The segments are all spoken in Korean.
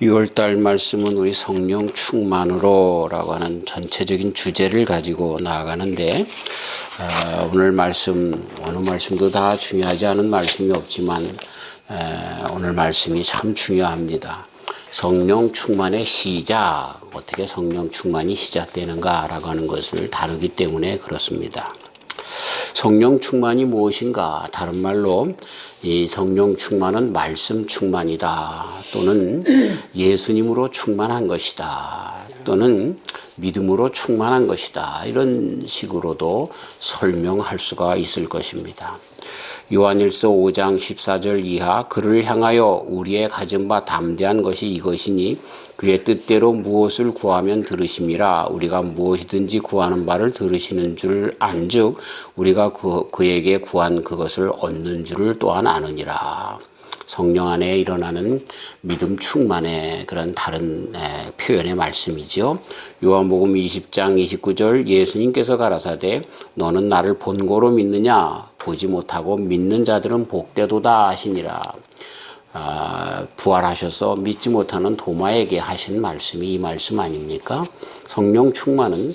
6월달 말씀은 우리 성령 충만으로라고 하는 전체적인 주제를 가지고 나아가는데 오늘 말씀, 어느 말씀도 다 중요하지 않은 말씀이 없지만 오늘 말씀이 참 중요합니다. 성령 충만의 시작, 어떻게 성령 충만이 시작되는가라고 하는 것을 다루기 때문에 그렇습니다. 성령 충만이 무엇인가? 다른 말로 이 성령 충만은 말씀 충만이다. 또는 예수님으로 충만한 것이다. 또는 믿음으로 충만한 것이다. 이런 식으로도 설명할 수가 있을 것입니다. 요한일서 5장 14절 이하 그를 향하여 우리의 가진 바 담대한 것이 이것이니 그의 뜻대로 무엇을 구하면 들으심이라. 우리가 무엇이든지 구하는 바를 들으시는 줄 안즉 우리가 그에게 구한 그것을 얻는 줄을 또한 아느니라. 성령 안에 일어나는 믿음 충만의 그런 다른 표현의 말씀이지요. 요한복음 20장 29절 예수님께서 가라사대 너는 나를 본고로 믿느냐? 보지 못하고 믿는 자들은 복되도다 하시니라. 부활하셔서 믿지 못하는 도마에게 하신 말씀이 이 말씀 아닙니까? 성령 충만은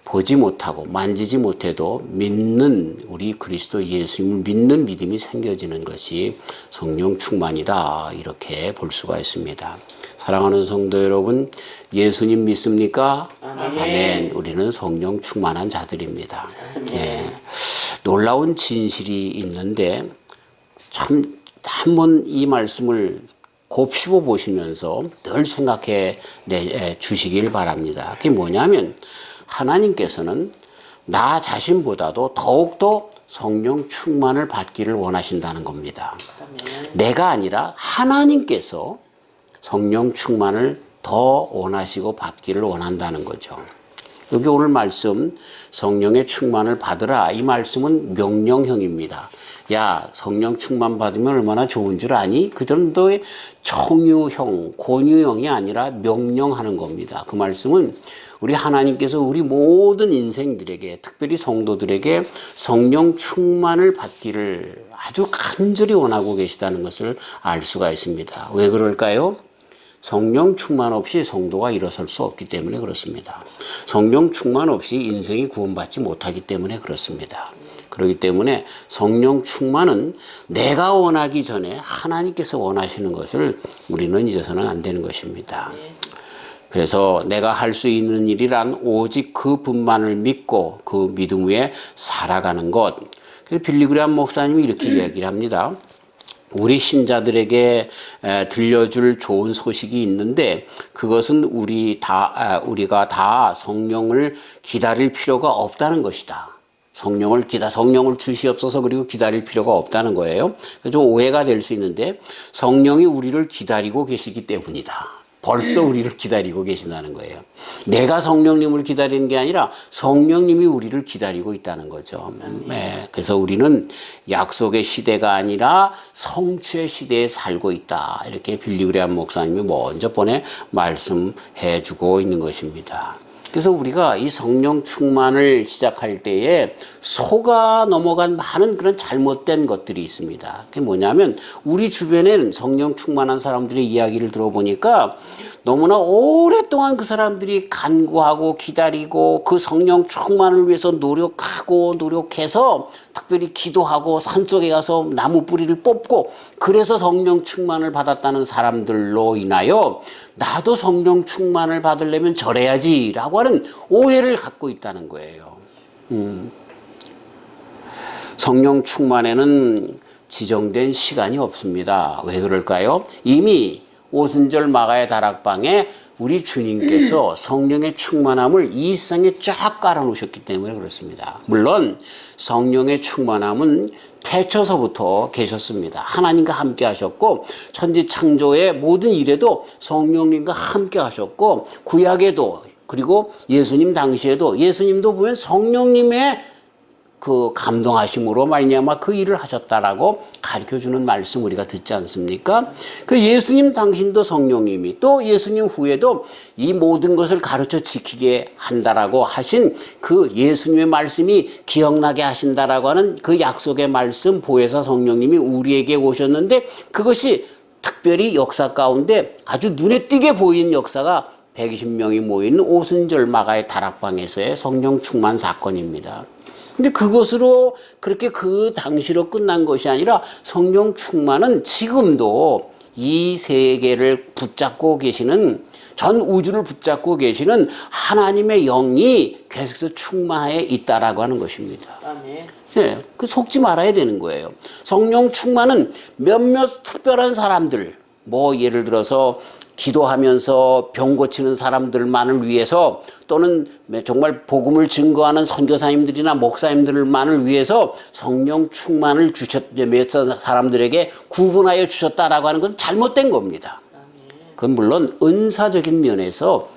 보지 못하고 만지지 못해도 믿는 우리 그리스도 예수님을 믿는 믿음이 생겨지는 것이 성령 충만이다. 이렇게 볼 수가 있습니다. 사랑하는 성도 여러분, 예수님 믿습니까? 아멘. 우리는 성령 충만한 자들입니다. 네. 놀라운 진실이 있는데 참 한번 이 말씀을 곱씹어 보시면서 늘 생각해 주시길 바랍니다. 그게 뭐냐면 하나님께서는 나 자신보다도 더욱더 성령 충만을 받기를 원하신다는 겁니다. 내가 아니라 하나님께서 성령 충만을 더 원하시고 받기를 원한다는 거죠. 여기 오늘 말씀 성령의 충만을 받으라. 이 말씀은 명령형입니다. 야, 성령 충만 받으면 얼마나 좋은 줄 아니? 그 정도의 청유형, 권유형이 아니라 명령하는 겁니다. 그 말씀은 우리 하나님께서 우리 모든 인생들에게, 특별히 성도들에게 성령 충만을 받기를 아주 간절히 원하고 계시다는 것을 알 수가 있습니다. 왜 그럴까요? 성령 충만 없이 성도가 일어설 수 없기 때문에 그렇습니다. 성령 충만 없이 인생이 구원받지 못하기 때문에 그렇습니다. 그렇기 때문에 성령 충만은 내가 원하기 전에 하나님께서 원하시는 것을 우리는 잊어서는 안 되는 것입니다. 그래서 내가 할 수 있는 일이란 오직 그분만을 믿고 그 믿음 위에 살아가는 것. 빌리그레암 목사님이 이렇게 이야기를 합니다. 우리 신자들에게 들려줄 좋은 소식이 있는데 그것은 우리가 다 성령을 기다릴 필요가 없다는 것이다. 성령을 주시옵소서 그리고 기다릴 필요가 없다는 거예요. 좀 오해가 될 수 있는데 성령이 우리를 기다리고 계시기 때문이다. 벌써 우리를 기다리고 계신다는 거예요. 내가 성령님을 기다리는 게 아니라 성령님이 우리를 기다리고 있다는 거죠. 네. 그래서 우리는 약속의 시대가 아니라 성취의 시대에 살고 있다. 이렇게 빌리그레암 목사님이 먼저 말씀해 주고 있는 것입니다. 그래서 우리가 이 성령 충만을 시작할 때에 속아 넘어간 많은 그런 잘못된 것들이 있습니다. 그게 뭐냐면 우리 주변에는 성령 충만한 사람들의 이야기를 들어보니까 너무나 오랫동안 그 사람들이 간구하고 기다리고 그 성령 충만을 위해서 노력해서 특별히 기도하고 산속에 가서 나무 뿌리를 뽑고 그래서 성령 충만을 받았다는 사람들로 인하여 나도 성령 충만을 받으려면 저래야지 라고 하는 오해를 갖고 있다는 거예요. 성령 충만에는 지정된 시간이 없습니다. 왜 그럴까요? 이미 오순절 마가의 다락방에 우리 주님께서 성령의 충만함을 이 세상에 쫙 깔아놓으셨기 때문에 그렇습니다. 물론 성령의 충만함은 태초서부터 계셨습니다. 하나님과 함께 하셨고 천지 창조의 모든 일에도 성령님과 함께 하셨고 구약에도 그리고 예수님 당시에도 예수님도 보면 성령님의 그 감동하심으로 말미암아 그 일을 하셨다라고 가르쳐주는 말씀 우리가 듣지 않습니까? 그 예수님 당신도 성령님이 또 예수님 후에도 이 모든 것을 가르쳐 지키게 한다라고 하신 그 예수님의 말씀이 기억나게 하신다라고 하는 그 약속의 말씀 보혜사 성령님이 우리에게 오셨는데 그것이 특별히 역사 가운데 아주 눈에 띄게 보이는 역사가 120명이 모인 오순절 마가의 다락방에서의 성령 충만 사건입니다. 근데 그것으로 그렇게 그 당시로 끝난 것이 아니라 성령 충만은 지금도 이 세계를 붙잡고 계시는, 전 우주를 붙잡고 계시는 하나님의 영이 계속해서 충만해 있다라고 하는 것입니다. 아멘. 네, 그 속지 말아야 되는 거예요. 성령 충만은 몇몇 특별한 사람들, 뭐 예를 들어서 기도하면서 병 고치는 사람들만을 위해서, 또는 정말 복음을 증거하는 선교사님들이나 목사님들만을 위해서 성령 충만을 몇 사람들에게 구분하여 주셨다라고 하는 건 잘못된 겁니다. 그건 물론 은사적인 면에서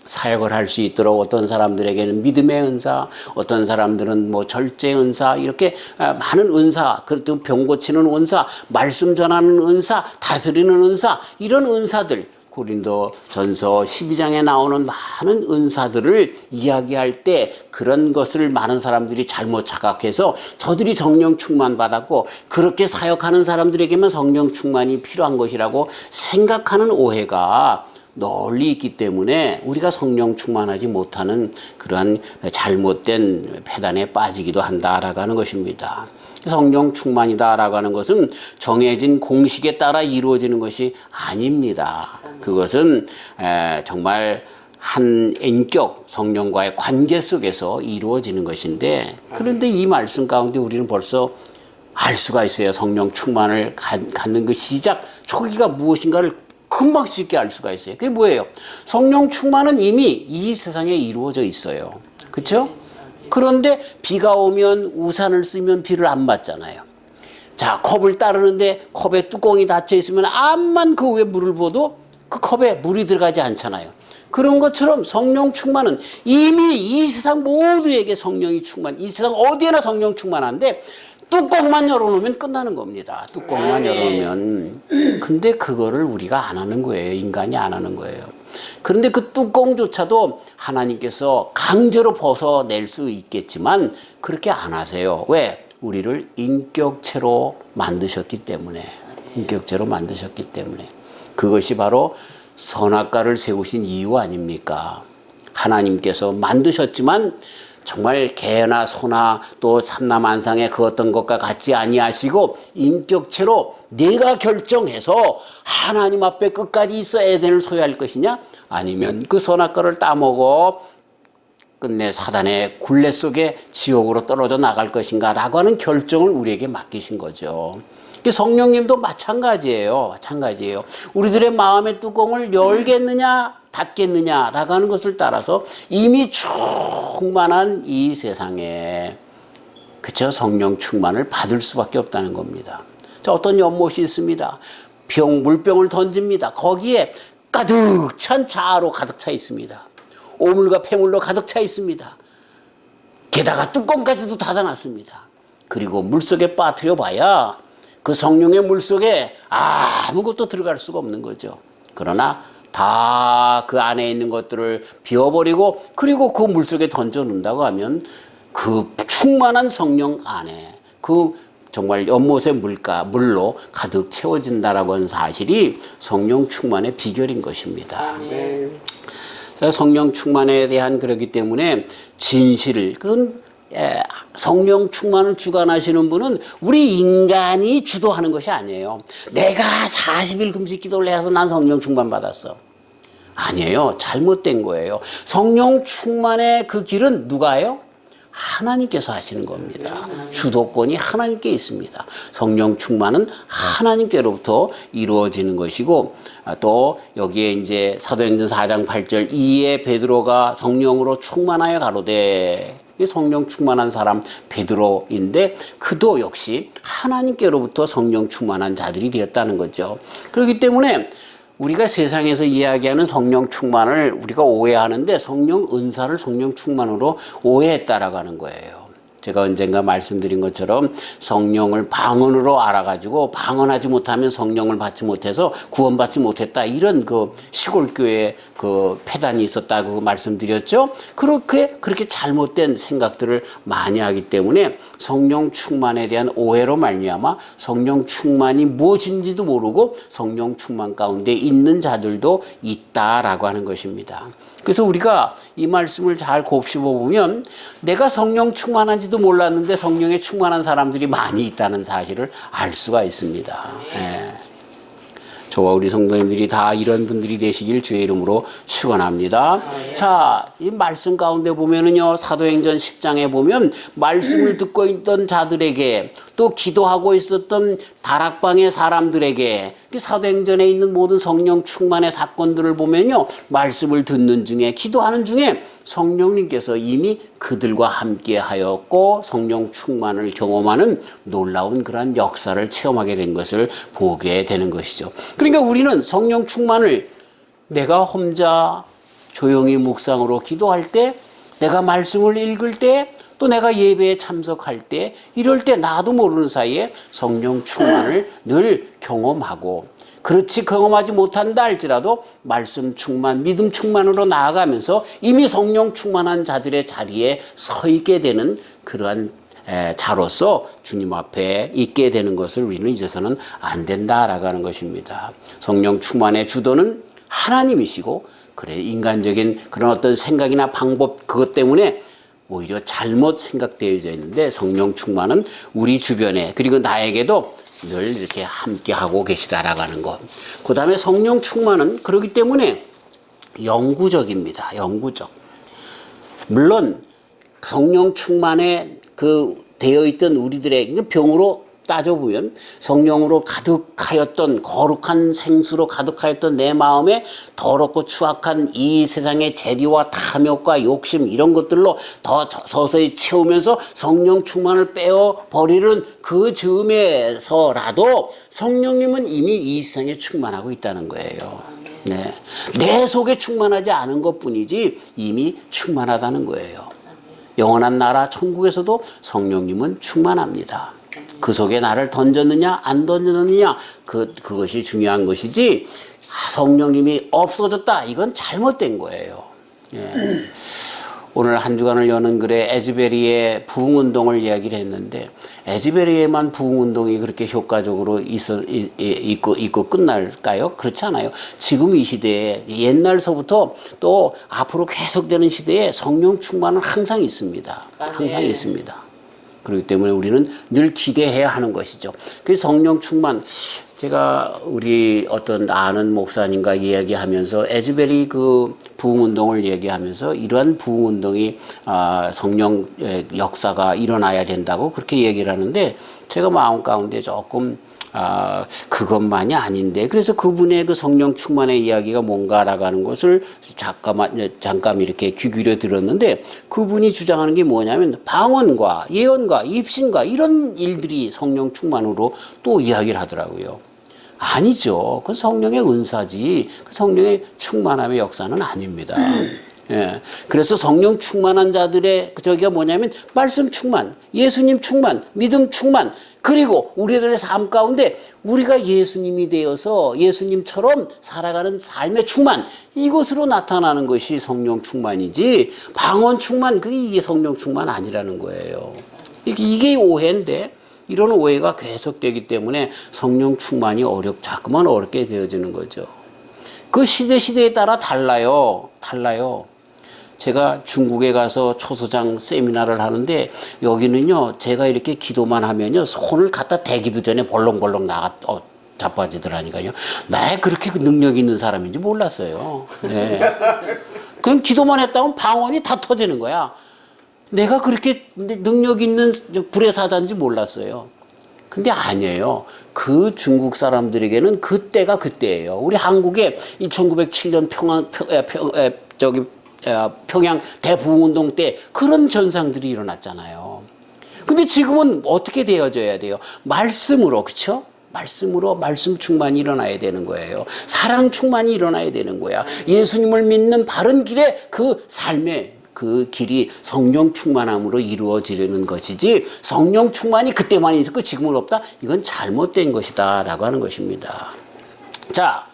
사역을 할 수 있도록 어떤 사람들에게는 믿음의 은사, 어떤 사람들은 뭐 절제 은사, 이렇게 많은 은사, 그리고 병 고치는 은사, 말씀 전하는 은사, 다스리는 은사, 이런 은사들, 고린도전서 12장에 나오는 많은 은사들을 이야기할 때 그런 것을 많은 사람들이 잘못 착각해서 저들이 성령 충만 받았고 그렇게 사역하는 사람들에게만 성령 충만이 필요한 것이라고 생각하는 오해가 널리 있기 때문에 우리가 성령 충만하지 못하는 그러한 잘못된 패단에 빠지기도 한다라고 하는 것입니다. 성령 충만이다라고 하는 것은 정해진 공식에 따라 이루어지는 것이 아닙니다. 그것은 정말 한 인격 성령과의 관계 속에서 이루어지는 것인데, 그런데 이 말씀 가운데 우리는 벌써 알 수가 있어요. 성령 충만을 갖는 그 시작 초기가 무엇인가를 금방 쉽게 알 수가 있어요. 그게 뭐예요? 성령 충만은 이미 이 세상에 이루어져 있어요. 그렇죠? 그런데 비가 오면 우산을 쓰면 비를 안 맞잖아요. 자, 컵을 따르는데 컵에 뚜껑이 닫혀 있으면 암만 그 위에 물을 부어도 그 컵에 물이 들어가지 않잖아요. 그런 것처럼 성령 충만은 이미 이 세상 모두에게 성령이 충만, 이 세상 어디에나 성령 충만한데 뚜껑만 열어놓으면 끝나는 겁니다. 뚜껑만 열어놓으면. 근데 그거를 우리가 안 하는 거예요. 인간이 안 하는 거예요. 그런데 그 뚜껑조차도 하나님께서 강제로 벗어낼 수 있겠지만 그렇게 안 하세요. 왜? 우리를 인격체로 만드셨기 때문에. 인격체로 만드셨기 때문에. 그것이 바로 선악과를 세우신 이유 아닙니까? 하나님께서 만드셨지만 정말 개나 소나 또 삼라만상의 그 어떤 것과 같지 아니하시고 인격체로 내가 결정해서 하나님 앞에 끝까지 있어 에덴을 소유할 것이냐, 아니면 그 선악과를 따먹어 끝내 사단의 굴레 속에 지옥으로 떨어져 나갈 것인가 라고 하는 결정을 우리에게 맡기신 거죠. 성령님도 마찬가지예요. 마찬가지예요. 우리들의 마음의 뚜껑을 열겠느냐 닫겠느냐라고 하는 것을 따라서 이미 충만한 이 세상에, 그쵸, 성령 충만을 받을 수밖에 없다는 겁니다. 자, 어떤 연못이 있습니다. 물병을 던집니다. 거기에 가득 찬 자아로 가득 차 있습니다. 오물과 폐물로 가득 차 있습니다. 게다가 뚜껑까지도 닫아놨습니다. 그리고 물속에 빠뜨려 봐야 그 성령의 물속에 아무것도 들어갈 수가 없는 거죠. 그러나 다 그 안에 있는 것들을 비워버리고 그리고 그 물속에 던져놓는다고 하면 그 충만한 성령 안에 그 정말 연못의 물로 가득 채워진다라고 하는 사실이 성령 충만의 비결인 것입니다. 성령 충만에 대한 그렇기 때문에 진실, 그건 성령 충만을 주관하시는 분은 우리 인간이 주도하는 것이 아니에요. 내가 40일 금식 기도를 해서 난 성령 충만 받았어. 아니에요. 잘못된 거예요. 성령 충만의 그 길은 누가 해요? 하나님께서 하시는 겁니다. 주도권이 하나님께 있습니다. 성령 충만은 하나님께로부터 이루어지는 것이고, 또 여기에 이제 사도행전 4장 8절 이에 베드로가 성령으로 충만하여 가로되, 성령 충만한 사람 베드로인데 그도 역시 하나님께로부터 성령 충만한 자들이 되었다는 거죠. 그렇기 때문에 우리가 세상에서 이야기하는 성령 충만을 우리가 오해하는데 성령 은사를 성령 충만으로 오해했다라고 하는 거예요. 제가 언젠가 말씀드린 것처럼 성령을 방언으로 알아가지고 방언하지 못하면 성령을 받지 못해서 구원받지 못했다. 이런 그 시골교회 그 폐단이 있었다고 말씀드렸죠. 그렇게 잘못된 생각들을 많이 하기 때문에 성령 충만에 대한 오해로 말미암아 성령 충만이 무엇인지도 모르고 성령 충만 가운데 있는 자들도 있다라고 하는 것입니다. 그래서 우리가 이 말씀을 잘 곱씹어 보면 내가 성령 충만한지도 몰랐는데 성령에 충만한 사람들이 많이 있다는 사실을 알 수가 있습니다. 예. 저와 우리 성도님들이 다 이런 분들이 되시길 주의 이름으로 축원합니다. 자, 이 말씀 가운데 보면은요, 사도행전 10장에 보면 말씀을 듣고 있던 자들에게 또 기도하고 있었던 다락방의 사람들에게 사도행전에 있는 모든 성령 충만의 사건들을 보면요, 말씀을 듣는 중에 기도하는 중에 성령님께서 이미 그들과 함께 하였고 성령 충만을 경험하는 놀라운 그러한 역사를 체험하게 된 것을 보게 되는 것이죠. 그러니까 우리는 성령 충만을 내가 혼자 조용히 묵상으로 기도할 때, 내가 말씀을 읽을 때, 또 내가 예배에 참석할 때, 이럴 때 나도 모르는 사이에 성령 충만을 늘 경험하고, 그렇지 경험하지 못한다 할지라도 말씀 충만, 믿음 충만으로 나아가면서 이미 성령 충만한 자들의 자리에 서 있게 되는 그러한 자로서 주님 앞에 있게 되는 것을 우리는 잊어서는 안 된다라고 하는 것입니다. 성령 충만의 주도는 하나님이시고, 그래 인간적인 그런 어떤 생각이나 방법 그것 때문에 오히려 잘못 생각되어져 있는데, 성령 충만은 우리 주변에 그리고 나에게도 늘 이렇게 함께하고 계시다라고 하는 것. 그 다음에 성령 충만은 그렇기 때문에 영구적입니다. 영구적. 물론 성령 충만에 되어 있던 우리들의 병으로 따져보면 성령으로 가득하였던 거룩한 생수로 가득하였던 내 마음에 더럽고 추악한 이 세상의 재리와 탐욕과 욕심 이런 것들로 더 서서히 채우면서 성령 충만을 빼어버리는 그 즈음에서라도 성령님은 이미 이 세상에 충만하고 있다는 거예요. 네. 내 속에 충만하지 않은 것뿐이지 이미 충만하다는 거예요. 영원한 나라 천국에서도 성령님은 충만합니다. 그 속에 나를 던졌느냐 안 던졌느냐 그것이 중요한 것이지 성령님이 없어졌다 이건 잘못된 거예요. 예. 오늘 한 주간을 여는 글에 에즈베리의 부흥운동을 이야기를 했는데 에즈베리에만 부흥운동이 그렇게 효과적으로 있고 끝날까요? 그렇지 않아요. 지금 이 시대에 옛날서부터 또 앞으로 계속되는 시대에 성령 충만은 항상 있습니다. 항상 있습니다. 그렇기 때문에 우리는 늘 기대해야 하는 것이죠. 그 성령 충만, 제가 우리 어떤 아는 목사님과 이야기하면서 에즈베리 그 부흥운동을 얘기하면서 이러한 부흥운동이 성령 역사가 일어나야 된다고 그렇게 얘기를 하는데 제가 마음 가운데 조금 그것만이 아닌데, 그래서 그분의 그 성령 충만의 이야기가 뭔가라고 하는 것을 잠깐 이렇게 귀 기울여 들었는데, 그분이 주장하는 게 뭐냐면 방언과 예언과 입신과 이런 일들이 성령 충만으로 또 이야기를 하더라고요. 아니죠. 그 성령의 은사지, 그 성령의 충만함의 역사는 아닙니다. 예. 그래서 성령 충만한 자들의 저기가 뭐냐면 말씀 충만, 예수님 충만, 믿음 충만, 그리고 우리들의 삶 가운데 우리가 예수님이 되어서 예수님처럼 살아가는 삶의 충만, 이것으로 나타나는 것이 성령 충만이지 방언 충만, 이게 성령 충만 아니라는 거예요. 이게 오해인데 이런 오해가 계속되기 때문에 성령 충만이 자꾸만 어렵게 되어지는 거죠. 그 시대에 따라 달라요. 제가 중국에 가서 초소장 세미나를 하는데 여기는요, 제가 이렇게 기도만 하면요, 손을 갖다 대기도 전에 벌렁벌렁 자빠지더라니까요. 나 그렇게 능력 있는 사람인지 몰랐어요. 네. 그냥 기도만 했다면 방언이 다 터지는 거야. 내가 그렇게 능력 있는 불의 사자인지 몰랐어요. 근데 아니에요. 그 중국 사람들에게는 그때가 그때예요. 우리 한국에 1907년 평양 대부흥운동 때 그런 전상들이 일어났잖아요. 근데 지금은 어떻게 되어져야 돼요? 말씀으로, 그렇죠? 말씀으로 말씀 충만이 일어나야 되는 거예요. 사랑 충만이 일어나야 되는 거야. 예수님을 믿는 바른 길에 그 삶에 그 길이 성령 충만함으로 이루어지려는 것이지 성령 충만이 그때만 있었고 지금은 없다? 이건 잘못된 것이다 라고 하는 것입니다. 자,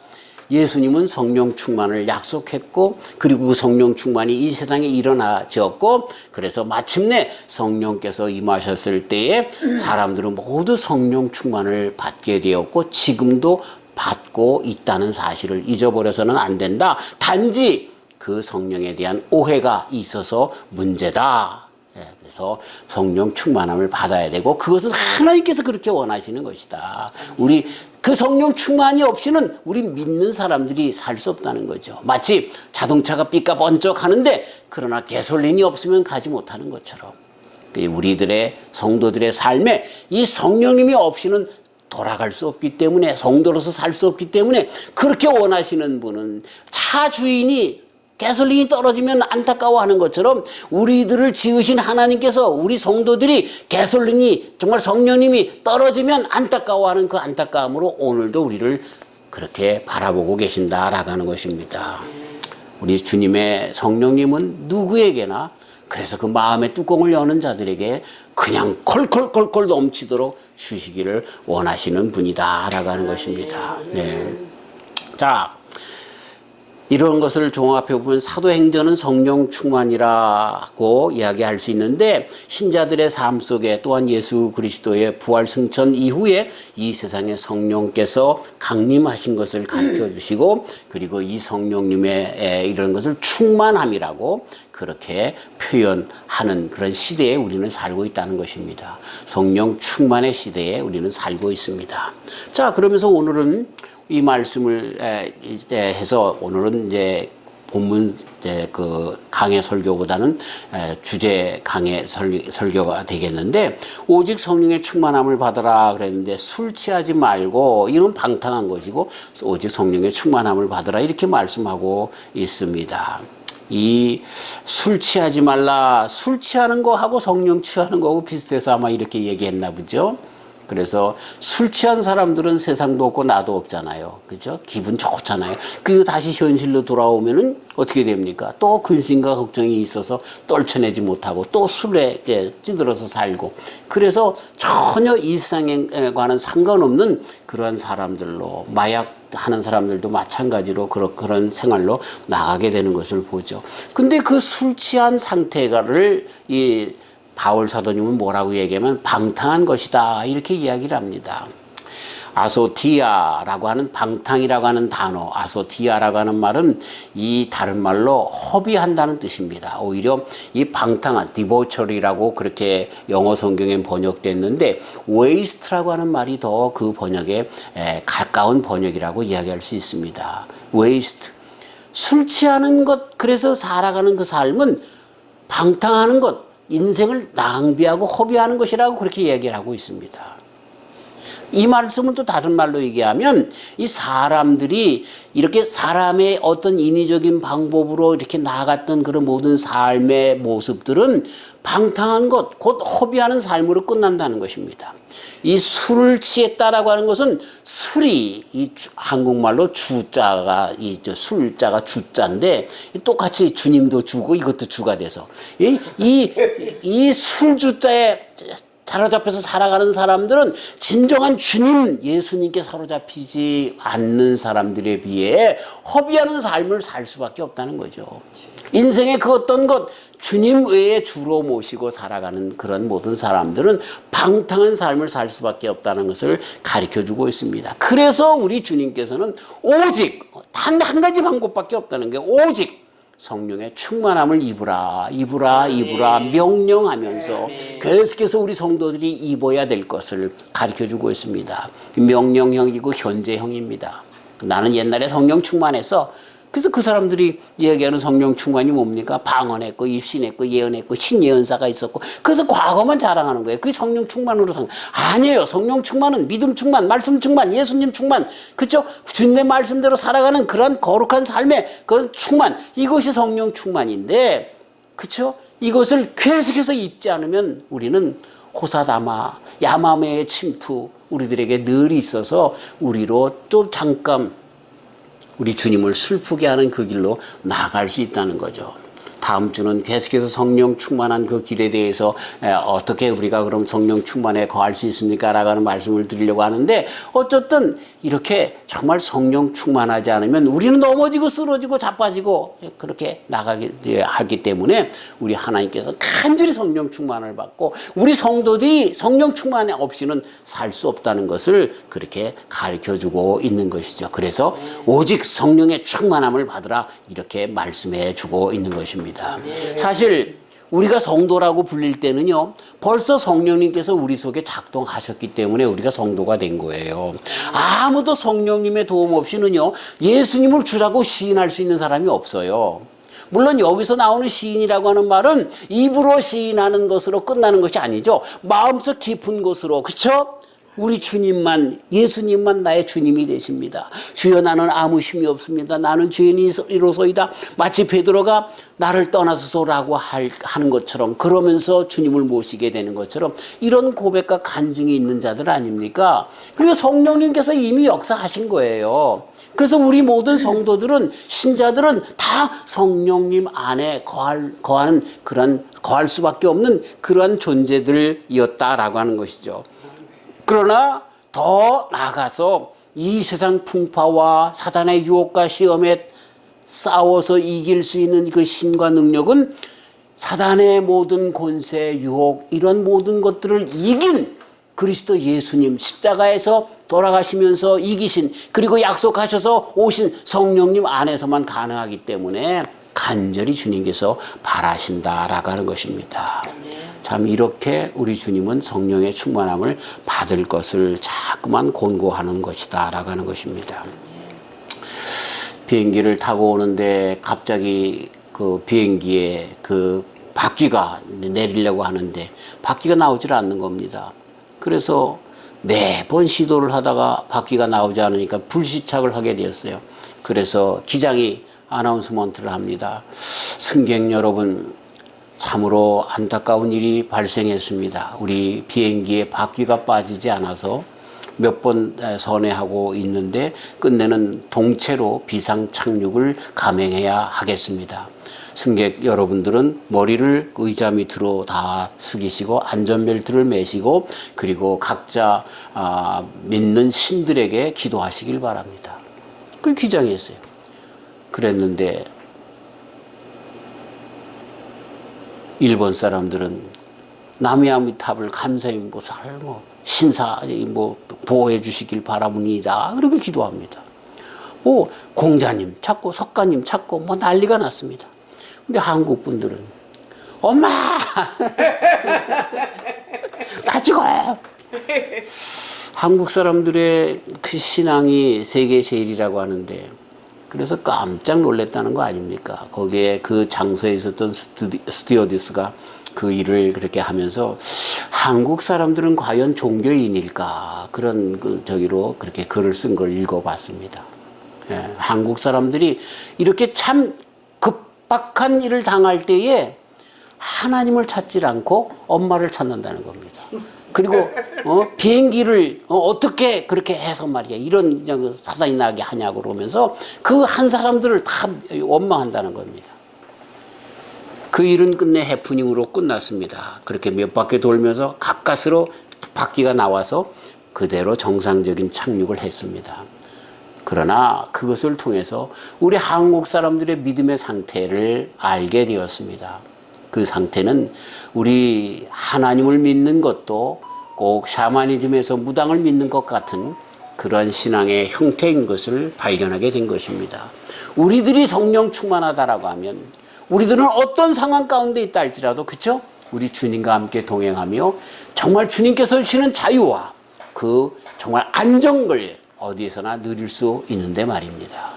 예수님은 성령 충만을 약속했고 그리고 그 성령 충만이 이 세상에 일어나졌고 그래서 마침내 성령께서 임하셨을 때에 사람들은 모두 성령 충만을 받게 되었고 지금도 받고 있다는 사실을 잊어버려서는 안 된다. 단지 그 성령에 대한 오해가 있어서 문제다. 그래서 성령 충만함을 받아야 되고 그것은 하나님께서 그렇게 원하시는 것이다. 우리 그 성령 충만이 없이는 우리 믿는 사람들이 살 수 없다는 거죠. 마치 자동차가 삐까번쩍 하는데 그러나 가솔린이 없으면 가지 못하는 것처럼 우리들의 성도들의 삶에 이 성령님이 없이는 돌아갈 수 없기 때문에 성도로서 살 수 없기 때문에 그렇게 원하시는 분은 차 주인이 가솔린이 떨어지면 안타까워하는 것처럼 우리들을 지으신 하나님께서 우리 성도들이 가솔린이 정말 성령님이 떨어지면 안타까워하는 그 안타까움으로 오늘도 우리를 그렇게 바라보고 계신다라고 하는 것입니다. 우리 주님의 성령님은 누구에게나 그래서 그 마음의 뚜껑을 여는 자들에게 그냥 콜콜콜콜 넘치도록 주시기를 원하시는 분이다라고 하는 것입니다. 네. 자, 이런 것을 종합해 보면 사도행전은 성령 충만이라고 이야기할 수 있는데 신자들의 삶 속에 또한 예수 그리스도의 부활 승천 이후에 이 세상에 성령께서 강림하신 것을 가르쳐 주시고 그리고 이 성령님의 이런 것을 충만함이라고 그렇게 표현하는 그런 시대에 우리는 살고 있다는 것입니다. 성령 충만의 시대에 우리는 살고 있습니다. 자, 그러면서 오늘은 이 말씀을 이제 해서 오늘은 이제 본문 이제 그 강해 설교보다는 주제 강해 설교가 되겠는데 오직 성령의 충만함을 받으라 그랬는데 술 취하지 말고 이건 방탕한 것이고 오직 성령의 충만함을 받으라 이렇게 말씀하고 있습니다. 이 술 취하지 말라 술 취하는 거하고 성령 취하는 거하고 비슷해서 아마 이렇게 얘기했나 보죠. 그래서 술 취한 사람들은 세상도 없고 나도 없잖아요. 그죠? 기분 좋잖아요. 그리고 다시 현실로 돌아오면은 어떻게 됩니까? 또 근심과 걱정이 있어서 떨쳐내지 못하고 또 술에 찌들어서 살고 그래서 전혀 이 세상과는 상관없는 그러한 사람들로 마약 하는 사람들도 마찬가지로 그런 생활로 나가게 되는 것을 보죠. 근데 그 술 취한 상태를 이 바울 사도님은 뭐라고 얘기하면 방탕한 것이다 이렇게 이야기를 합니다. 아소티아라고 하는 방탕이라고 하는 단어 아소티아라고 하는 말은 이 다른 말로 허비한다는 뜻입니다. 오히려 이 방탕한 디보처리라고 그렇게 영어 성경에 번역됐는데 웨이스트라고 하는 말이 더 그 번역에 가까운 번역이라고 이야기할 수 있습니다. 웨이스트 술 취하는 것 그래서 살아가는 그 삶은 방탕하는 것 인생을 낭비하고 허비하는 것이라고 그렇게 얘기를 하고 있습니다. 이 말씀은 또 다른 말로 얘기하면 이 사람들이 이렇게 사람의 어떤 인위적인 방법으로 이렇게 나아갔던 그런 모든 삶의 모습들은 방탕한 것, 곧 허비하는 삶으로 끝난다는 것입니다. 이 술을 취했다라고 하는 것은 술이 이 한국말로 주자가 이 술자가 주자인데 똑같이 주님도 주고 이것도 주가 돼서 이 술주자에 사로잡혀서 살아가는 사람들은 진정한 주님 예수님께 사로잡히지 않는 사람들에 비해 허비하는 삶을 살 수밖에 없다는 거죠. 인생의 그 어떤 것 주님 외에 주로 모시고 살아가는 그런 모든 사람들은 방탕한 삶을 살 수밖에 없다는 것을 가르쳐주고 있습니다. 그래서 우리 주님께서는 오직 단 한 가지 방법밖에 없다는 게 오직 성령의 충만함을 입으라 명령하면서 계속해서 우리 성도들이 입어야 될 것을 가르쳐주고 있습니다. 명령형이고 현재형입니다. 나는 옛날에 성령 충만했어. 그래서 그 사람들이 이야기하는 성령 충만이 뭡니까? 방언했고 입신했고 예언했고 신예언사가 있었고 그래서 과거만 자랑하는 거예요. 그게 성령 충만으로 아니에요. 성령 충만은 믿음 충만, 말씀 충만, 예수님 충만 그렇죠? 주님의 말씀대로 살아가는 그런 거룩한 삶의 그 충만 이것이 성령 충만인데 그렇죠? 이것을 계속해서 입지 않으면 우리는 호사다마, 야마메의 침투 우리들에게 늘 있어서 우리로 또 잠깐 우리 주님을 슬프게 하는 그 길로 나아갈 수 있다는 거죠. 다음 주는 계속해서 성령 충만한 그 길에 대해서 어떻게 우리가 그럼 성령 충만에 거할 수 있습니까? 라고 하는 말씀을 드리려고 하는데, 어쨌든 이렇게 정말 성령 충만하지 않으면 우리는 넘어지고 쓰러지고 자빠지고 그렇게 나가게 하기 때문에 우리 하나님께서 간절히 성령 충만을 받고 우리 성도들이 성령 충만 없이는 살 수 없다는 것을 그렇게 가르쳐주고 있는 것이죠. 그래서 오직 성령의 충만함을 받으라 이렇게 말씀해 주고 있는 것입니다. 사실 우리가 성도라고 불릴 때는요, 벌써 성령님께서 우리 속에 작동하셨기 때문에 우리가 성도가 된 거예요. 아무도 성령님의 도움 없이는요, 예수님을 주라고 시인할 수 있는 사람이 없어요. 물론 여기서 나오는 시인이라고 하는 말은 입으로 시인하는 것으로 끝나는 것이 아니죠. 마음속 깊은 곳으로, 그렇죠? 우리 주님만, 예수님만 나의 주님이 되십니다. 주여 나는 아무 힘이 없습니다. 나는 죄인이로소이다. 마치 베드로가 나를 떠나소서라고 하는 것처럼, 그러면서 주님을 모시게 되는 것처럼 이런 고백과 간증이 있는 자들 아닙니까? 그리고 성령님께서 이미 역사하신 거예요. 그래서 우리 모든 성도들은, 신자들은 다 성령님 안에 거하는 그런, 거할 수밖에 없는 그러한 존재들이었다라고 하는 것이죠. 그러나 더 나아가서 이 세상 풍파와 사단의 유혹과 시험에 싸워서 이길 수 있는 그 힘과 능력은 사단의 모든 권세, 유혹, 이런 모든 것들을 이긴 그리스도 예수님, 십자가에서 돌아가시면서 이기신, 그리고 약속하셔서 오신 성령님 안에서만 가능하기 때문에 간절히 주님께서 바라신다라고 하는 것입니다. 참 이렇게 우리 주님은 성령의 충만함을 받을 것을 자꾸만 권고하는 것이다 라고 하는 것입니다. 비행기를 타고 오는데 갑자기 그 비행기에 그 바퀴가 내리려고 하는데 바퀴가 나오질 않는 겁니다. 그래서 매번 시도를 하다가 바퀴가 나오지 않으니까 불시착을 하게 되었어요. 그래서 기장이 아나운스먼트를 합니다. 승객 여러분, 참으로 안타까운 일이 발생했습니다. 우리 비행기에 바퀴가 빠지지 않아서 몇 번 선회하고 있는데 끝내는 동체로 비상 착륙을 감행해야 하겠습니다. 승객 여러분들은 머리를 의자 밑으로 다 숙이시고 안전벨트를 매시고 그리고 각자 믿는 신들에게 기도하시길 바랍니다. 그 기장이 했어요. 그랬는데 일본 사람들은 나미아미탑을 감사히 신사 보호해 주시길 바라옵니다. 그렇게 기도합니다. 공자님 찾고 석가님 찾고 난리가 났습니다. 근데 한국 분들은 엄마 나 죽어. 한국 사람들의 그 신앙이 세계 제일이라고 하는데, 그래서 깜짝 놀랐다는 거 아닙니까? 거기에 그 장소에 있었던 스튜어디스가 그 일을 그렇게 하면서 한국 사람들은 과연 종교인일까? 그런 저기로 그렇게 글을 쓴 걸 읽어봤습니다. 예, 한국 사람들이 이렇게 참 급박한 일을 당할 때에 하나님을 찾질 않고 엄마를 찾는다는 겁니다. 그리고 비행기를 어떻게 그렇게 해서 말이야 이런 사단이 나게 하냐고 그러면서 그 한 사람들을 다 원망한다는 겁니다. 그 일은 끝내 해프닝으로 끝났습니다. 그렇게 몇 바퀴 돌면서 가까스로 바퀴가 나와서 그대로 정상적인 착륙을 했습니다. 그러나 그것을 통해서 우리 한국 사람들의 믿음의 상태를 알게 되었습니다. 그 상태는 우리 하나님을 믿는 것도 꼭 샤머니즘에서 무당을 믿는 것 같은 그러한 신앙의 형태인 것을 발견하게 된 것입니다. 우리들이 성령 충만하다라고 하면 우리들은 어떤 상황 가운데 있다 할지라도, 그렇죠? 우리 주님과 함께 동행하며 정말 주님께서 주시는 자유와 그 정말 안정을 어디에서나 누릴 수 있는데 말입니다.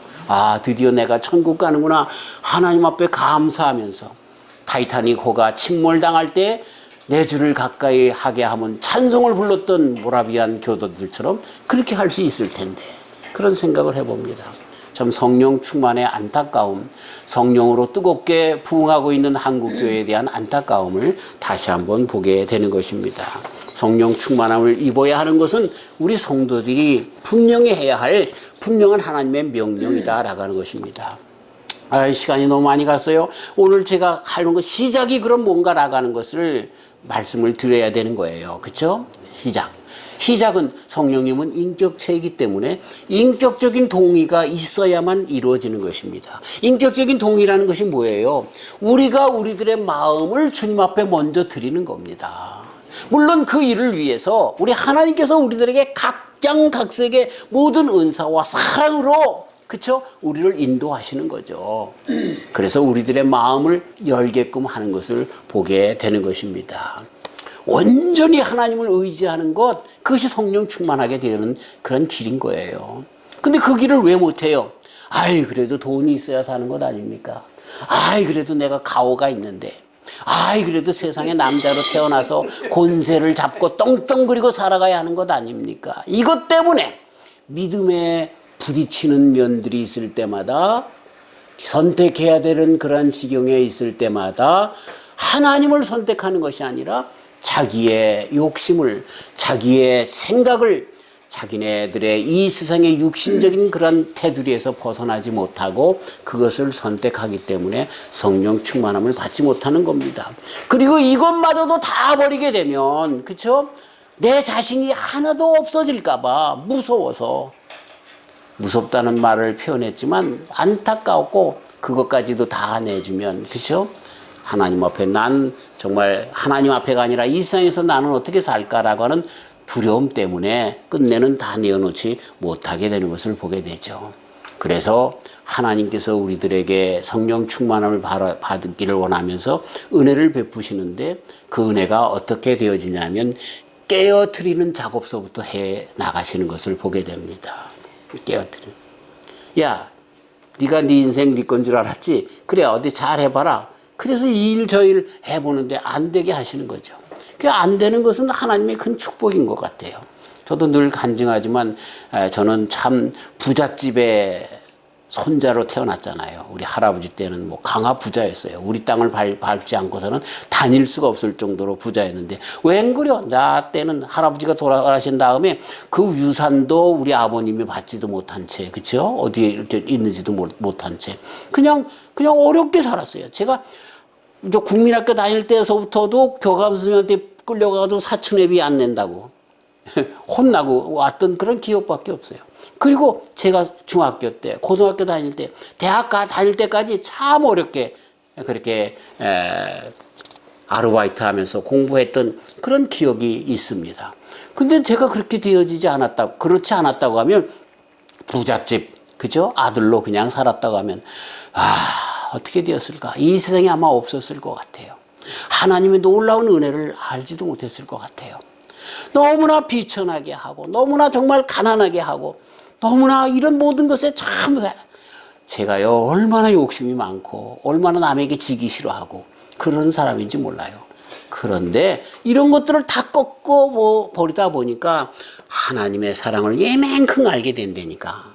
드디어 내가 천국 가는구나. 하나님 앞에 감사하면서 타이타닉호가 침몰당할 때 내 주를 가까이 하게 하면 찬송을 불렀던 모라비안 교도들처럼 그렇게 할 수 있을 텐데, 그런 생각을 해봅니다. 참 성령 충만의 안타까움, 성령으로 뜨겁게 부흥하고 있는 한국교회에 대한 안타까움을 다시 한번 보게 되는 것입니다. 성령 충만함을 입어야 하는 것은 우리 성도들이 분명히 해야 할 분명한 하나님의 명령이다라고 하는 것입니다. 아, 시간이 너무 많이 갔어요. 오늘 제가 하는 거 시작이 그럼 뭔가 나가는 것을 말씀을 드려야 되는 거예요. 그렇죠? 시작은 성령님은 인격체이기 때문에 인격적인 동의가 있어야만 이루어지는 것입니다. 인격적인 동의라는 것이 뭐예요? 우리가 우리들의 마음을 주님 앞에 먼저 드리는 겁니다. 물론 그 일을 위해서 우리 하나님께서 우리들에게 각양각색의 모든 은사와 사랑으로 그쵸? 우리를 인도하시는 거죠. 그래서 우리들의 마음을 열게끔 하는 것을 보게 되는 것입니다. 온전히 하나님을 의지하는 것, 그것이 성령 충만하게 되는 그런 길인 거예요. 근데 그 길을 왜 못해요? 아이, 그래도 돈이 있어야 사는 것 아닙니까? 아이, 그래도 내가 가오가 있는데. 아이, 그래도 세상에 남자로 태어나서 권세를 잡고 떵떵거리고 살아가야 하는 것 아닙니까? 이것 때문에 믿음에 부딪히는 면들이 있을 때마다, 선택해야 되는 그런 지경에 있을 때마다 하나님을 선택하는 것이 아니라 자기의 욕심을, 자기의 생각을, 자기네들의 이 세상의 육신적인 그런 테두리에서 벗어나지 못하고 그것을 선택하기 때문에 성령 충만함을 받지 못하는 겁니다. 그리고 이것마저도 다 버리게 되면, 그쵸? 내 자신이 하나도 없어질까봐 무서워서, 무섭다는 말을 표현했지만 안타까웠고 그것까지도 다 내주면, 그쵸? 하나님 앞에 난 정말 하나님 앞에가 아니라 이 세상에서 나는 어떻게 살까라고 하는 두려움 때문에 끝내는 다 내어놓지 못하게 되는 것을 보게 되죠. 그래서 하나님께서 우리들에게 성령 충만함을 받기를 원하면서 은혜를 베푸시는데 그 은혜가 어떻게 되어지냐면 깨어뜨리는 작업서부터 해 나가시는 것을 보게 됩니다. 깨어뜨리는. 야, 네가 네 인생 네 건 줄 알았지? 그래, 어디 잘 해봐라. 그래서 이 일 저 일 해보는데 안 되게 하시는 거죠. 그 안 되는 것은 하나님의 큰 축복인 것 같아요. 저도 늘 간증하지만 저는 참 부잣집에 손자로 태어났잖아요. 우리 할아버지 때는 뭐 강화 부자였어요. 우리 땅을 밟지 않고서는 다닐 수가 없을 정도로 부자였는데 웬그려 나 때는 할아버지가 돌아가신 다음에 그 유산도 우리 아버님이 받지도 못한 채, 그렇죠? 어디에 이렇게 있는지도 못한 채 그냥 어렵게 살았어요. 제가 저 국민학교 다닐 때서부터도 교감 선생님한테 끌려가서 사춘회비 안 낸다고 혼나고 왔던 그런 기억밖에 없어요. 그리고 제가 중학교 때, 고등학교 다닐 때, 대학 다닐 때까지 참 어렵게 그렇게 아르바이트 하면서 공부했던 그런 기억이 있습니다. 근데 제가 그렇게 되어지지 않았다고, 그렇지 않았다고 하면 부잣집, 그죠? 아들로 그냥 살았다고 하면, 어떻게 되었을까? 이 세상에 아마 없었을 것 같아요. 하나님의 놀라운 은혜를 알지도 못했을 것 같아요. 너무나 비천하게 하고, 너무나 정말 가난하게 하고, 너무나 이런 모든 것에 참 제가요 얼마나 욕심이 많고 얼마나 남에게 지기 싫어하고 그런 사람인지 몰라요. 그런데 이런 것들을 다 꺾고 버리다 보니까 하나님의 사랑을 예맹큼 알게 된다니까.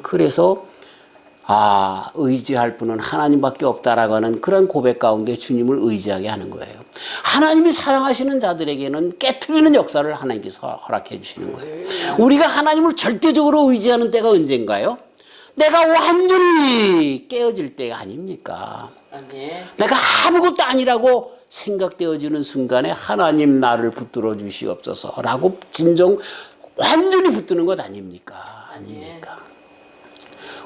그래서 의지할 분은 하나님밖에 없다라고 하는 그런 고백 가운데 주님을 의지하게 하는 거예요. 하나님이 사랑하시는 자들에게는 깨트리는 역사를 하나님께서 허락해 주시는 거예요. 우리가 하나님을 절대적으로 의지하는 때가 언젠가요? 내가 완전히 깨어질 때가 아닙니까? 내가 아무것도 아니라고 생각되어지는 순간에 하나님 나를 붙들어 주시옵소서라고 진정 완전히 붙드는 것 아닙니까?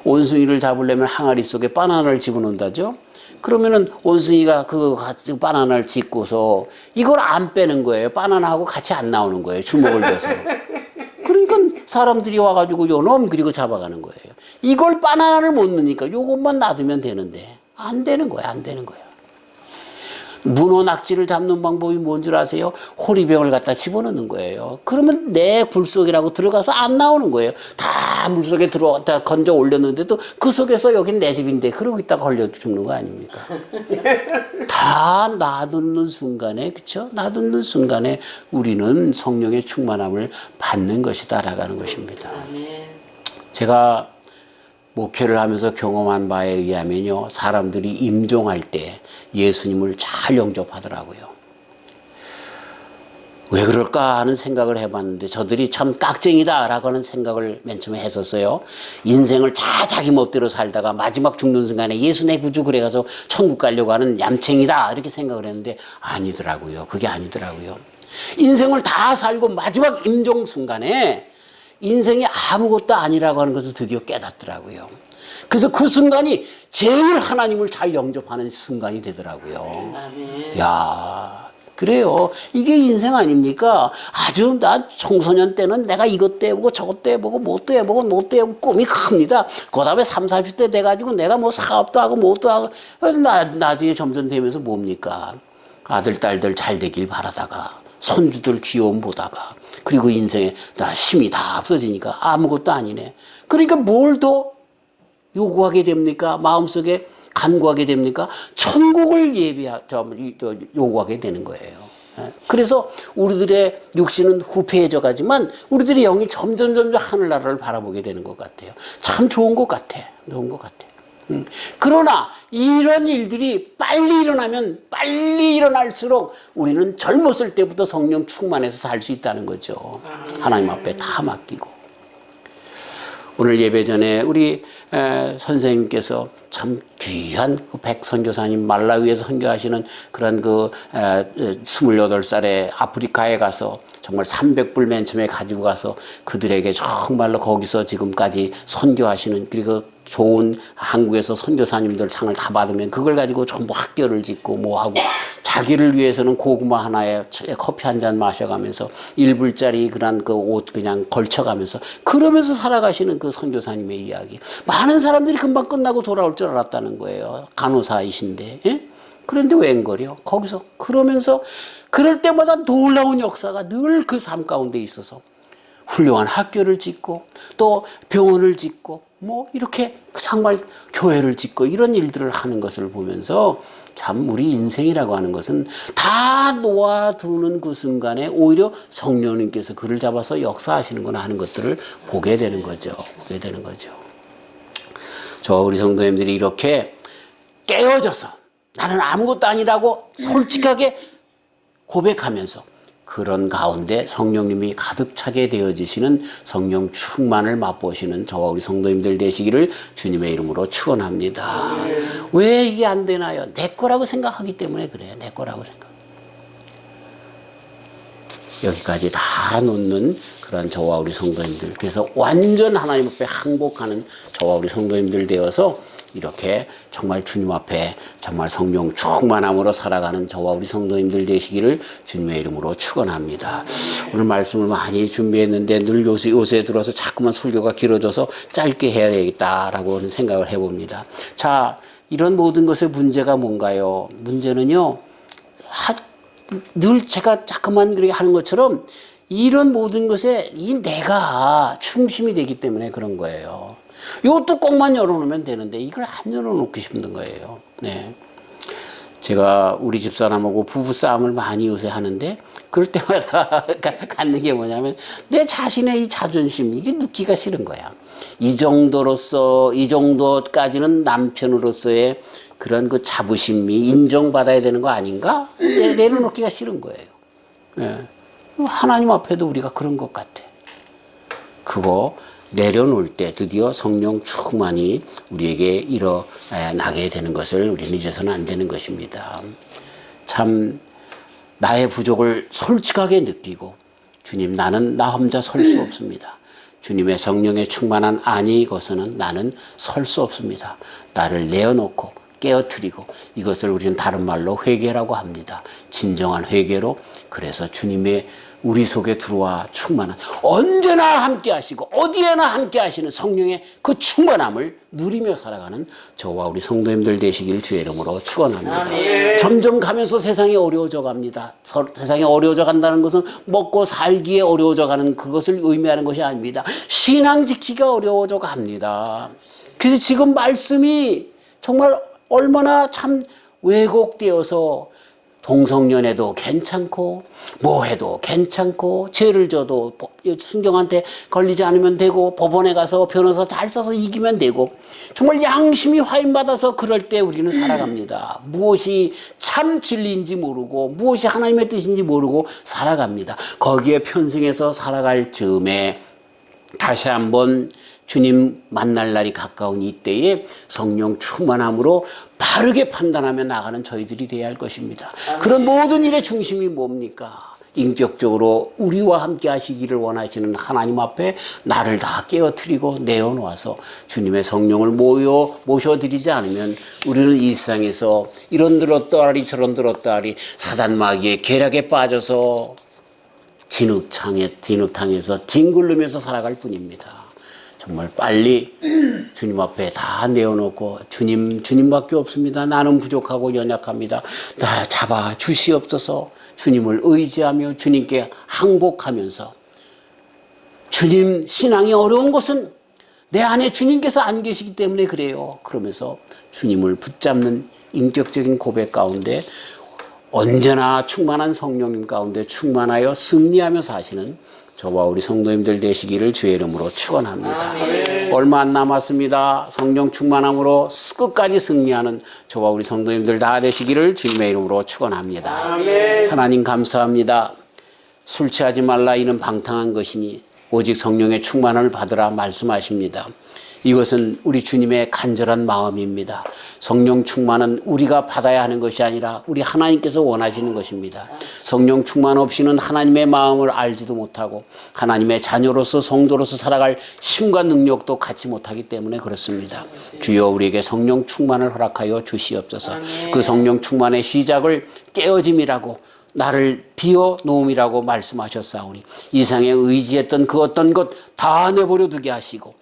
원숭이를 잡으려면 항아리 속에 바나나를 집어넣는다죠. 그러면은 원숭이가 그 바나나를 짚고서 이걸 안 빼는 거예요. 바나나하고 같이 안 나오는 거예요. 주먹을 쥐어서. 그러니까 사람들이 와가지고 요놈 그리고 잡아가는 거예요. 이걸 바나나를 못 넣으니까 요것만 놔두면 되는데 안 되는 거예요. 안 되는 거예요. 문어 낙지를 잡는 방법이 뭔 줄 아세요? 호리병을 갖다 집어넣는 거예요. 그러면 내 굴속이라고 들어가서 안 나오는 거예요. 다 물속에 들어갔다 건져 올렸는데도 그 속에서 여긴 내 집인데 그러고 있다가 걸려 죽는 거 아닙니까? 다 놔두는 순간에, 그쵸? 놔두는 순간에 우리는 성령의 충만함을 받는 것이다 라는 것입니다. 제가 목회를 하면서 경험한 바에 의하면요, 사람들이 임종할 때 예수님을 잘 영접하더라고요. 왜 그럴까 하는 생각을 해봤는데 저들이 참 깍쟁이다라고 하는 생각을 맨 처음에 했었어요. 인생을 다 자기 멋대로 살다가 마지막 죽는 순간에 예수 내 구주 그래가서 천국 가려고 하는 얌챙이다 이렇게 생각을 했는데 아니더라고요. 그게 아니더라고요. 인생을 다 살고 마지막 임종 순간에 인생이 아무것도 아니라고 하는 것을 드디어 깨닫더라고요. 그래서 그 순간이 제일 하나님을 잘 영접하는 순간이 되더라고요. 아멘. 야, 그래요. 이게 인생 아닙니까? 아주 나 청소년 때는 내가 이것도 해보고 저것도 해보고 뭣도 해보고 뭣도 해보고 꿈이 큽니다. 그 다음에 30, 40대 돼가지고 내가 뭐 사업도 하고 뭣도 하고 나중에 점점 되면서 뭡니까? 아들, 딸들 잘 되길 바라다가 손주들 귀여움 보다가 그리고 인생에 나 힘이 다 없어지니까 아무것도 아니네. 그러니까 뭘 더 요구하게 됩니까? 마음속에 간구하게 됩니까? 천국을 요구하게 되는 거예요. 그래서 우리들의 육신은 후패해져 가지만 우리들의 영이 점점 하늘나라를 바라보게 되는 것 같아요. 참 좋은 것 같아. 좋은 것 같아. 그러나 이런 일들이 빨리 일어나면 빨리 일어날수록 우리는 젊었을 때부터 성령 충만해서 살 수 있다는 거죠. 하나님 앞에 다 맡기고. 오늘 예배 전에 우리 선생님께서 참 귀한 그 백선교사님 말라위에서 선교하시는 그런 그 28살에 아프리카에 가서 정말 300불 맨 처음에 가지고 가서 그들에게 정말로 거기서 지금까지 선교하시는 그리고 좋은 한국에서 선교사님들 상을 다 받으면 그걸 가지고 전부 학교를 짓고 뭐 하고 자기를 위해서는 고구마 하나에 커피 한 잔 마셔가면서 1불짜리 그런 그 옷 그냥 걸쳐가면서 그러면서 살아가시는 그 선교사님의 이야기. 많은 사람들이 금방 끝나고 돌아올 줄 알았다는 거예요. 간호사이신데. 예? 그런데 웬걸요? 거기서 그러면서 그럴 때마다 놀라운 역사가 늘 그 삶 가운데 있어서 훌륭한 학교를 짓고 또 병원을 짓고 뭐 이렇게 정말 교회를 짓고 이런 일들을 하는 것을 보면서 참 우리 인생이라고 하는 것은 다 놓아두는 그 순간에 오히려 성령님께서 그를 잡아서 역사하시는구나 하는 것들을 보게 되는 거죠. 보게 되는 거죠. 저 우리 성도님들이 이렇게 깨어져서 나는 아무것도 아니라고 솔직하게 고백하면서 그런 가운데 성령님이 가득 차게 되어지시는 성령 충만을 맛보시는 저와 우리 성도님들 되시기를 주님의 이름으로 축원합니다. 왜 이게 안 되나요? 내 거라고 생각하기 때문에 그래요. 내 거라고 생각. 여기까지 다 놓는 그런 저와 우리 성도님들. 그래서 완전 하나님 앞에 항복하는 저와 우리 성도님들 되어서 이렇게 정말 주님 앞에 정말 성령 충만함으로 살아가는 저와 우리 성도님들 되시기를 주님의 이름으로 축원합니다. 오늘 말씀을 많이 준비했는데 늘 요새 들어서 자꾸만 설교가 길어져서 짧게 해야 되겠다라고 하는 생각을 해봅니다. 자, 이런 모든 것의 문제가 뭔가요? 문제는요, 늘 제가 자꾸만 그렇게 하는 것처럼 이런 모든 것에 이 내가 중심이 되기 때문에 그런 거예요. 요 뚜껑만 열어놓으면 되는데 이걸 안 열어놓고 싶은 거예요. 네. 제가 우리 집사람하고 부부싸움을 많이 요새 하는데 그럴 때마다 갖는 게 뭐냐면 내 자신의 이 자존심 이게 눕기가 싫은 거야. 이 정도까지는 남편으로서의 그런 그 자부심이 인정받아야 되는 거 아닌가? 내려놓기가 싫은 거예요. 네. 하나님 앞에도 우리가 그런 것 같아. 그거 내려놓을 때 드디어 성령 충만이 우리에게 일어나게 되는 것을 우리는 잊어서는 안 되는 것입니다. 참 나의 부족을 솔직하게 느끼고 주님 나는 나 혼자 설 수 없습니다. 주님의 성령의 충만한 안이 거서는 나는 설 수 없습니다. 나를 내어놓고 깨어뜨리고 이것을 우리는 다른 말로 회개라고 합니다. 진정한 회개로 그래서 주님의 우리 속에 들어와 충만한 언제나 함께 하시고 어디에나 함께 하시는 성령의 그 충만함을 누리며 살아가는 저와 우리 성도님들 되시길 주의 이름으로 축원합니다. 아멘. 점점 가면서 세상이 어려워져 갑니다. 세상이 어려워져 간다는 것은 먹고 살기에 어려워져 가는 그것을 의미하는 것이 아닙니다. 신앙 지키기가 어려워져 갑니다. 그래서 지금 말씀이 정말 얼마나 참 왜곡되어서 동성연애도 괜찮고 뭐 해도 괜찮고 죄를 져도 순경한테 걸리지 않으면 되고 법원에 가서 변호사 잘 써서 이기면 되고 정말 양심이 화인받아서 그럴 때 우리는 살아갑니다. 무엇이 참 진리인지 모르고 무엇이 하나님의 뜻인지 모르고 살아갑니다. 거기에 편승해서 살아갈 즈음에 다시 한번 주님 만날 날이 가까운 이때에 성령 충만함으로 바르게 판단하며 나가는 저희들이 되어야 할 것입니다. 그런 모든 일의 중심이 뭡니까? 인격적으로 우리와 함께 하시기를 원하시는 하나님 앞에 나를 다 깨어뜨리고 내어놓아서 주님의 성령을 모셔드리지 않으면 우리는 이 세상에서 이런 들었다리 저런 들었다리 사단 마귀의 계략에 빠져서 진흙탕에서 뒹굴르면서 살아갈 뿐입니다. 정말 빨리 주님 앞에 다 내어놓고 주님밖에 없습니다. 나는 부족하고 연약합니다. 나 잡아 주시옵소서. 주님을 의지하며 주님께 항복하면서 주님 신앙이 어려운 것은 내 안에 주님께서 안 계시기 때문에 그래요. 그러면서 주님을 붙잡는 인격적인 고백 가운데 언제나 충만한 성령님 가운데 충만하여 승리하며 사시는 저와 우리 성도님들 되시기를 주의 이름으로 축원합니다. 얼마 안 남았습니다. 성령 충만함으로 끝까지 승리하는 저와 우리 성도님들 다 되시기를 주님의 이름으로 축원합니다. 하나님 감사합니다. 술 취하지 말라 이는 방탕한 것이니 오직 성령의 충만함을 받으라 말씀하십니다. 이것은 우리 주님의 간절한 마음입니다. 성령 충만은 우리가 받아야 하는 것이 아니라 우리 하나님께서 원하시는 것입니다. 성령 충만 없이는 하나님의 마음을 알지도 못하고 하나님의 자녀로서 성도로서 살아갈 힘과 능력도 갖지 못하기 때문에 그렇습니다. 주여 우리에게 성령 충만을 허락하여 주시옵소서. 그 성령 충만의 시작을 깨어짐이라고 나를 비워 놓음이라고 말씀하셨사오니 이 세상에 의지했던 그 어떤 것 다 내버려 두게 하시고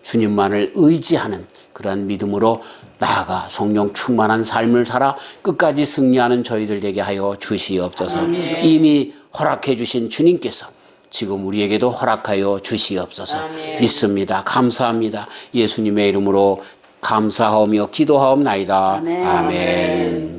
주님만을 의지하는 그러한 믿음으로 나아가 성령 충만한 삶을 살아 끝까지 승리하는 저희들 되게 하여 주시옵소서. 이미 허락해 주신 주님께서 지금 우리에게도 허락하여 주시옵소서. 믿습니다. 감사합니다. 예수님의 이름으로 감사하며 기도하옵나이다. 아멘.